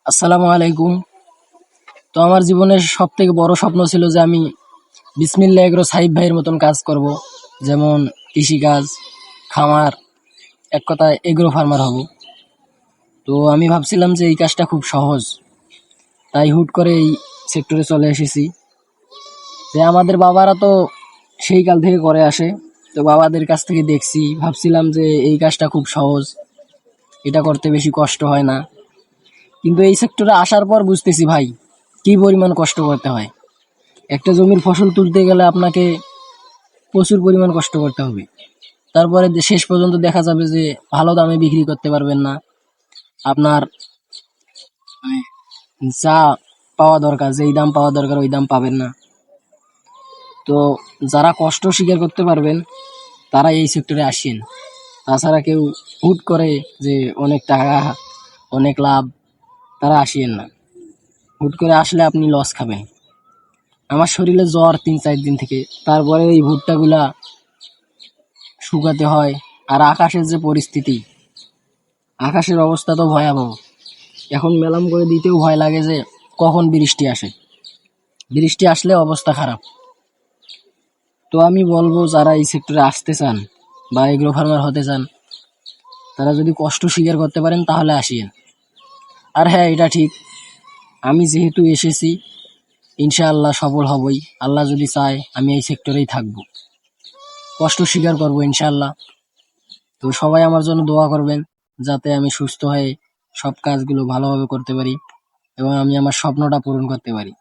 আসসালামু আলাইকুম। তো আমার জীবনের সব থেকে বড় স্বপ্ন ছিল যে আমি বিসমিল্লাহ এগ্রো সাহিব ভাইয়ের মতন কাজ করব, যেমন কৃষিকাজ, খামার, এক কথায় এগ্রো ফার্মার হব। তো আমি ভাবছিলাম যে এই কাজটা খুব সহজ, তাই হুট করে এই সেক্টরে চলে এসেছি। যে আমাদের বাবারা তো সেই কাল থেকে করে আসে, তো বাবাদের কাছ থেকে দেখছি, ভাবছিলাম যে এই কাজটা খুব সহজ, এটা করতে বেশি কষ্ট হয় না। কিন্তু এই সেক্টরে আসার পর বুঝতেছি ভাই, কি পরিমাণ কষ্ট করতে হয়। একটা জমির ফসল তুলতে গেলে আপনাকে প্রচুর পরিমাণ কষ্ট করতে হবে। তারপরে শেষ পর্যন্ত দেখা যাবে যে ভালো দামে বিক্রি করতে পারবেন না। আপনার যা পাওয়া দরকার, যেই দাম পাওয়া দরকার ওই দাম পাবেন না। তো যারা কষ্ট স্বীকার করতে পারবেন তারা এই সেক্টরে আসেন। তাছাড়া কেউ হুট করে যে অনেক টাকা, অনেক লাভ, তারা আসিয়েন না। হুট করে আসলে আপনি লস খাবেন। আমার শরীরে জ্বর 3-4 দিন থেকে, তারপরে এই ভুট্টাগুলা শুকাতে হয়। আর আকাশের যে পরিস্থিতি, আকাশের অবস্থা তো ভয়াবহ। এখন মেলাম করে দিতেও ভয় লাগে যে কখন বৃষ্টি আসে, বৃষ্টি আসলে অবস্থা খারাপ। তো আমি বলবো যারা এই সেক্টরে আসতে চান বা এগ্রো ফার্মার হতে চান, তারা যদি কষ্ট স্বীকার করতে পারেন তাহলে আসিয়েন। আর হ্যাঁ, এটা ঠিক, আমি যেহেতু এসেছি, ইনশাআল্লাহ সফল হবই। আল্লাহ যদি চায় আমি এই সেক্টরেই থাকবো, কষ্ট স্বীকার করবো ইনশাআল্লাহ। তো সবাই আমার জন্য দোয়া করবেন, যাতে আমি সুস্থ হয়ে সব কাজগুলো ভালোভাবে করতে পারি এবং আমি আমার স্বপ্নটা পূরণ করতে পারি।